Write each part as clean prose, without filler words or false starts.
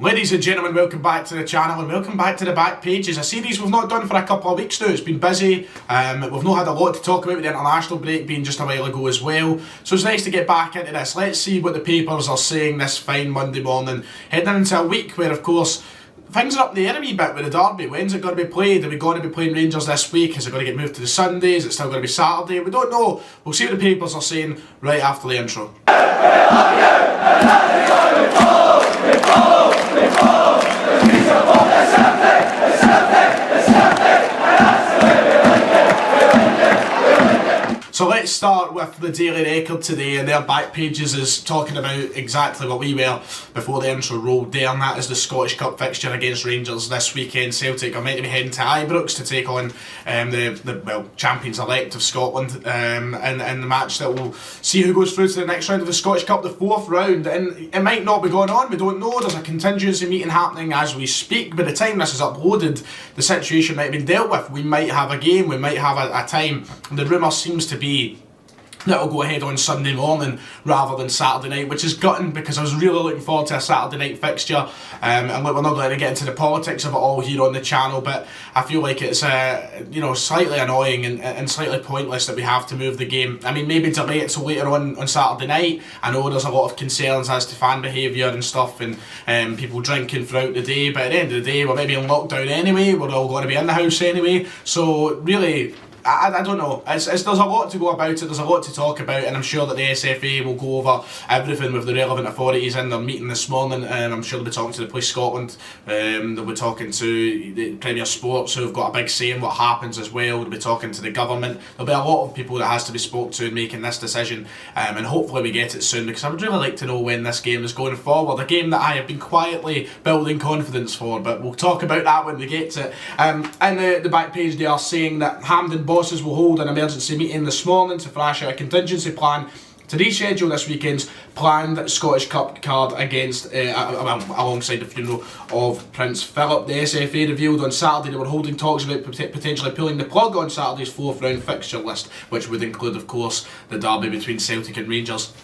Ladies and gentlemen, welcome back to the channel and welcome back to the back pages. A series we've not done for a couple of weeks now. It's been busy. We've not had a lot to talk about with the international break being just a while ago as well. So it's nice to get back into this. Let's see what the papers are saying this fine Monday morning. Heading into a week where, of course, things are up in the air a wee bit with the derby. When's it going to be played? Are we going to be playing Rangers this week? Is it going to get moved to the Sunday? Is it still going to be Saturday? We don't know. We'll see what the papers are saying right after the intro. So let's start with the Daily Record today, and their back pages is talking about exactly what we were before the intro rolled there, and that is the Scottish Cup fixture against Rangers this weekend. Celtic are meant to be heading to Ibrox to take on the champions-elect of Scotland in the match that will see who goes through to the next round of the Scottish Cup, the fourth round. And it might not be going on, we don't know. There's a contingency meeting happening as we speak. By the time this is uploaded, the situation might have been dealt with. We might have a game, we might have a time. The rumour seems to be that will go ahead on Sunday morning rather than Saturday night, which is gutting because I was really looking forward to a Saturday night fixture. And look, we're not going to get into the politics of it all here on the channel, but I feel like it's slightly annoying and slightly pointless that we have to move the game. I mean, maybe delay it till later on Saturday night. I know there's a lot of concerns as to fan behaviour and stuff and people drinking throughout the day, but at the end of the day, we're maybe in lockdown anyway, we're all going to be in the house anyway, so really, I don't know. There's a lot to go about it, there's a lot to talk about, and I'm sure that the SFA will go over everything with the relevant authorities in their meeting this morning, and I'm sure they'll be talking to the Police Scotland, they'll be talking to the Premier Sports, who have got a big say in what happens as well, they'll be talking to the government. There'll be a lot of people that has to be spoke to in making this decision, and hopefully we get it soon, because I would really like to know when this game is going forward, a game that I have been quietly building confidence for, but we'll talk about that when we get to it. And the back page, they are saying that Hampden bosses will hold an emergency meeting this morning to thrash out a contingency plan to reschedule this weekend's planned Scottish Cup card against alongside the funeral of Prince Philip. The SFA revealed on Saturday they were holding talks about potentially pulling the plug on Saturday's fourth round fixture list, which would include, of course, the derby between Celtic and Rangers.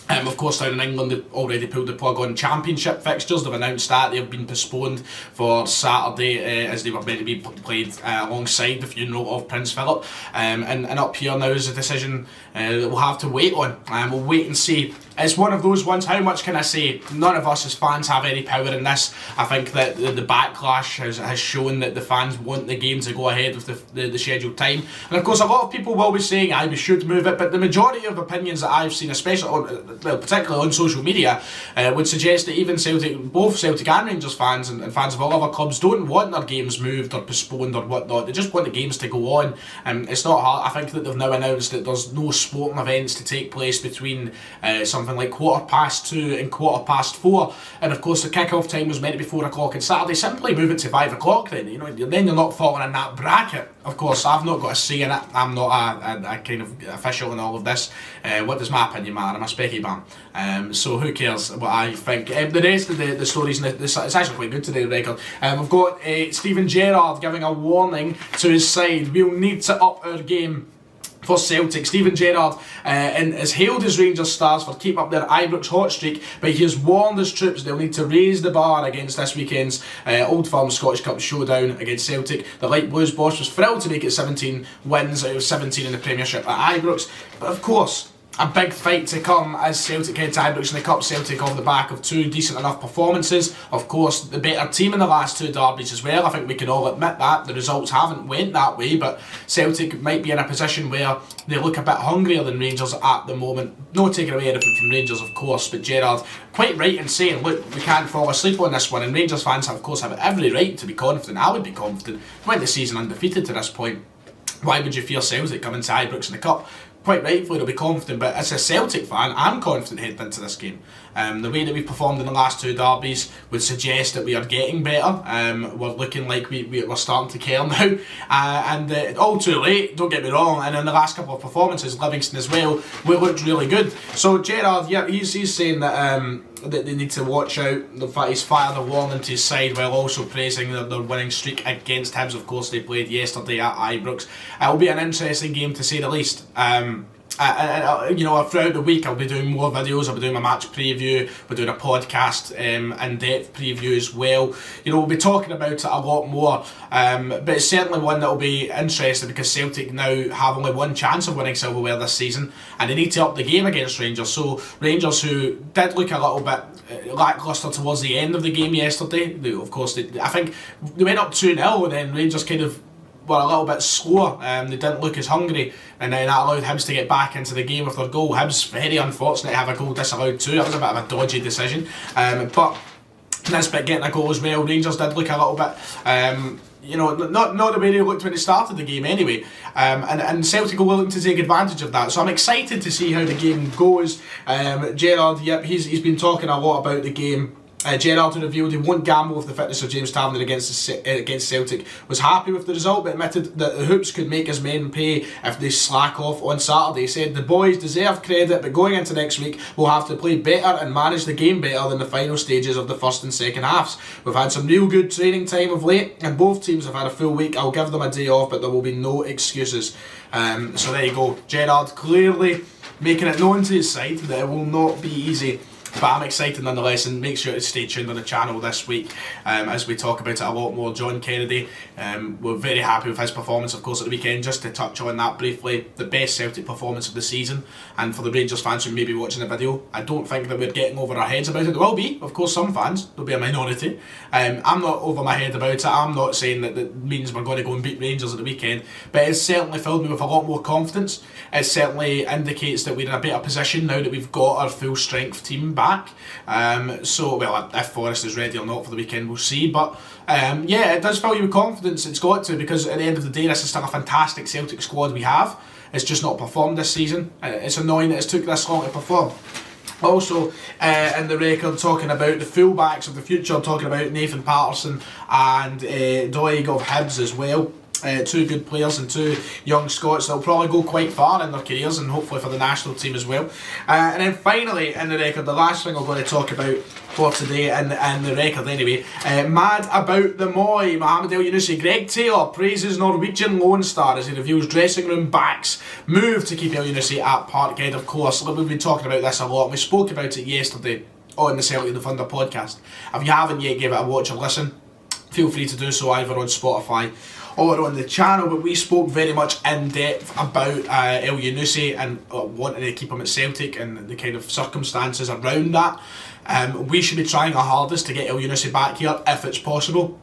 Of course, down in England, they've already pulled the plug on championship fixtures. They've announced that they've been postponed for Saturday as they were meant to be played alongside the funeral of Prince Philip. And up here now is a decision that we'll have to wait on. We'll wait and see. It's one of those ones, how much can I say? None of us as fans have any power in this. I think that the backlash has shown that the fans want the game to go ahead with the scheduled time. And of course, a lot of people will be saying, we should move it, but the majority of opinions that I've seen, especially particularly on social media, would suggest that even both Celtic and Rangers fans and fans of all other clubs don't want their games moved or postponed or whatnot. They just want the games to go on. It's not hard. I think that they've now announced that there's no sporting events to take place between something like 2:15 and 4:15, and of course the kick-off time was meant to be 4 o'clock on Saturday. Simply move it to 5 o'clock then, then you're not falling in that bracket. Of course, I've not got a say in it. I'm not a kind of official in all of this. What does my opinion matter? I'm a specky bam. So who cares what I think? The rest of the stories, it's actually quite good today, the record. We've got Steven Gerrard giving a warning to his side. We'll need to up our game for Celtic. Steven Gerrard has hailed his Rangers stars for keeping up their Ibrox hot streak, but he has warned his troops they'll need to raise the bar against this weekend's Old Firm Scottish Cup showdown against Celtic. The Light Blues boss was thrilled to make it 17 wins out of 17 in the Premiership at Ibrox, but of course, a big fight to come as Celtic head to Ibrox in the Cup. Celtic off the back of two decent enough performances. Of course, the better team in the last two derbies as well. I think we can all admit that. The results haven't went that way, but Celtic might be in a position where they look a bit hungrier than Rangers at the moment. No taking away anything from Rangers, of course, but Gerrard quite right in saying, look, we can't fall asleep on this one, and Rangers fans of course have every right to be confident. I would be confident. Went the season undefeated to this point. Why would you fear Celtic coming to Ibrox in the Cup? Quite rightfully they'll be confident, but as a Celtic fan, I'm confident heading into this game. The way that we've performed in the last two derbies would suggest that we are getting better. We're looking like we're starting to care now, and all too late, don't get me wrong, and in the last couple of performances, Livingston as well, we looked really good. So Gerrard, yeah, he's saying that that they need to watch out. The fact he's fired a warning to his side while also praising their winning streak against Hibs. Of course, they played yesterday at Ibrox. It'll be an interesting game to say the least. you know, throughout the week I'll be doing more videos. I'll be doing my match preview, we're doing a podcast in-depth preview as well. You know, we'll be talking about it a lot more, but it's certainly one that will be interesting because Celtic now have only one chance of winning silverware this season, and they need to up the game against Rangers. So Rangers, who did look a little bit lacklustre towards the end of the game yesterday, I think they went up 2-0 and then Rangers kind of were a little bit slower. They didn't look as hungry, and then that allowed Hibs to get back into the game with their goal. Hibs very unfortunate to have a goal disallowed too. That was a bit of a dodgy decision, but Nisbet getting a goal as well. Rangers did look a little bit you know, not the way they looked when they started the game anyway, and Celtic are willing to take advantage of that. So I'm excited to see how the game goes. Gerrard, yep, he's been talking a lot about the game. Gerrard, who revealed he won't gamble with the fitness of James Tavernier against Celtic, was happy with the result but admitted that the Hoops could make his men pay if they slack off on Saturday. He said the boys deserve credit, but going into next week we'll have to play better and manage the game better than the final stages of the first and second halves. We've had some real good training time of late and both teams have had a full week. I'll give them a day off, but there will be no excuses. So there you go. Gerrard clearly making it known to his side that it will not be easy. But I'm excited nonetheless, and make sure to stay tuned on the channel this week as we talk about it a lot more. John Kennedy, we're very happy with his performance, of course, at the weekend. Just to touch on that briefly, the best Celtic performance of the season. And for the Rangers fans who may be watching the video, I don't think that we're getting over our heads about it. There will be, of course, some fans. There'll be a minority. I'm not over my head about it. I'm not saying that that means we're going to go and beat Rangers at the weekend. But it's certainly filled me with a lot more confidence. It certainly indicates that we're in a better position now that we've got our full strength team back. Well, if Forrest is ready or not for the weekend, we'll see. But yeah, it does fill you with confidence. It's got to, because at the end of the day, this is still a fantastic Celtic squad we have. It's just not performed this season. It's annoying that it's took this long to perform. Also, in the record, talking about the fullbacks of the future, talking about Nathan Patterson and Doig of Hibs as well. Two good players and two young Scots that will probably go quite far in their careers, and hopefully for the national team as well. And then finally in the record, the last thing I'm going to talk about for today in the record anyway, mad about the Moy, Mohamed El-Yunusi. Greg Taylor praises Norwegian Lone Star as he reveals dressing room backs move to keep El-Yunusi at Parkhead. Of course, we've been talking about this a lot. We spoke about it yesterday on the Celtic the Thunder podcast. If you haven't yet, give it a watch or listen. Feel free to do so either on Spotify or on the channel, but we spoke very much in depth about El-Yunusi and wanting to keep him at Celtic and the kind of circumstances around that. We should be trying our hardest to get El-Yunusi back here if it's possible.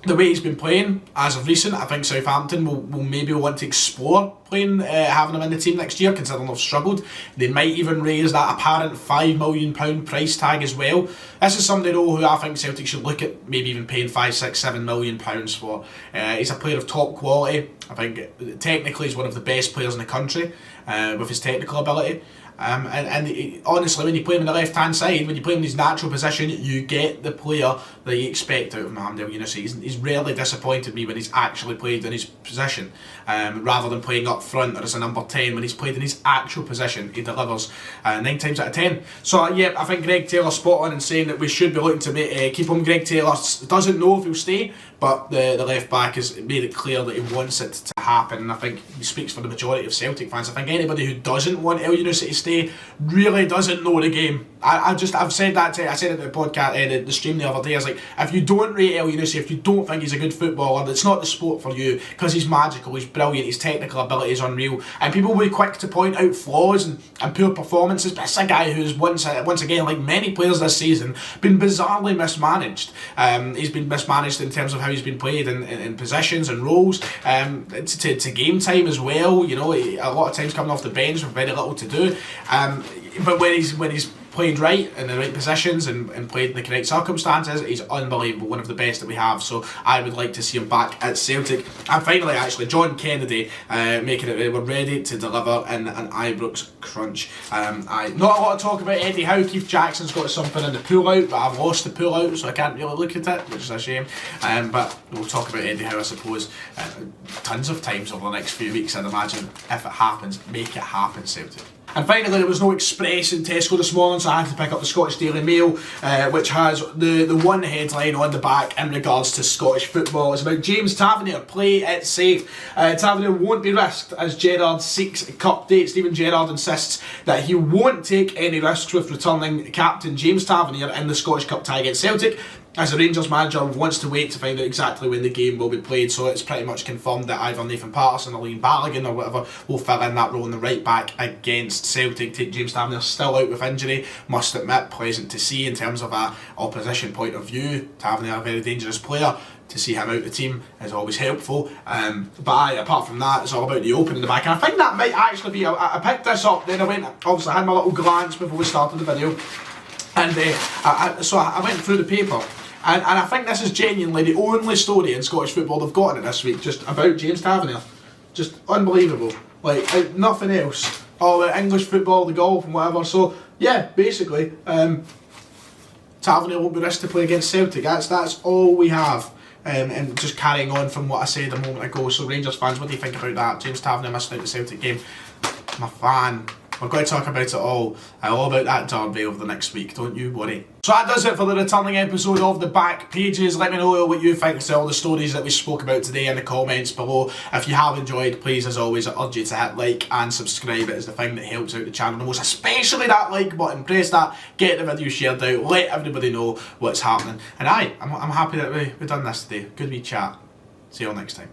The way he's been playing as of recent, I think Southampton will maybe want to explore playing, having him in the team next year, considering they've struggled. They might even raise that apparent £5 million price tag as well. This is somebody though who I think Celtic should look at maybe even paying £5, £6, £7 million for. He's a player of top quality. I think technically he's one of the best players in the country with his technical ability. Honestly, when you play him on the left hand side, when you play him in his natural position, you get the player that you expect out of Mohamed El-Yunusi. He's rarely disappointed me when he's actually played in his position, rather than playing up front or as a number 10. When he's played in his actual position, he delivers 9 times out of 10. So yeah, I think Greg Taylor's spot on in saying that we should be looking to keep him. Greg Taylor doesn't know if he'll stay, but the left back has made it clear that he wants it to happen, and I think he speaks for the majority of Celtic fans. I think anybody who doesn't want El-Yunusi to stay really doesn't know the game. I've said that I said it in the podcast, the stream the other day. I was like, if you don't rate El-Yunusi, if you don't think he's a good footballer, it's not the sport for you, because he's magical, he's brilliant, his technical ability is unreal, and people will be quick to point out flaws and poor performances, but it's a guy who's once again, like many players this season, been bizarrely mismanaged. He's been mismanaged in terms of how he's been played in positions and roles, to game time as well. You know, a lot of times coming off the bench with very little to do. But when he's played right in the right positions and played in the correct circumstances, he's unbelievable, one of the best that we have. So I would like to see him back at Celtic. And finally, actually, John Kennedy making it, we're ready to deliver in an Ibrox crunch. Not a lot to talk about Eddie Howe. Keith Jackson's got something in the pull out, but I've lost the pull out, so I can't really look at it, which is a shame. But we'll talk about Eddie Howe, I suppose, tons of times over the next few weeks, I'd imagine. If it happens, make it happen, Celtic. And finally, there was no Express in Tesco this morning, so I had to pick up the Scottish Daily Mail, which has the one headline on the back in regards to Scottish football. It's about James Tavernier, play it safe. Tavernier won't be risked as Gerrard seeks cup date. Steven Gerrard insists that he won't take any risks with returning captain James Tavernier in the Scottish Cup tie against Celtic, as the Rangers manager wants to wait to find out exactly when the game will be played. So it's pretty much confirmed that either Nathan Patterson or Liam Balogun or whatever will fill in that role in the right back against Celtic. James Tavernier still out with injury, must admit, pleasant to see in terms of a opposition point of view. Tavernier, a very dangerous player. To see him out the team is always helpful, but apart from that, it's all about the opening the back, and I think that might actually be, I picked this up, then I went, obviously I had my little glance before we started the video, and so I went through the paper, and I think this is genuinely the only story in Scottish football they've got in it this week, just about James Tavernier. Just unbelievable, like nothing else. All the English football, the golf and whatever, so yeah, basically, Tavernier won't be risked to play against Celtic, that's all we have. And just carrying on from what I said a moment ago, so Rangers fans, what do you think about that? James Tavernier missed out the Celtic game. I'm a fan. We're going to talk about it all about that derby over the next week, don't you worry. So that does it for the returning episode of The Back Pages. Let me know what you think of all the stories that we spoke about today in the comments below. If you have enjoyed, please, as always, I urge you to hit like and subscribe. It is the thing that helps out the channel the most, especially that like button. Press that, get the video shared out, let everybody know what's happening. And I'm happy that we've done this today. Good wee chat. See you all next time.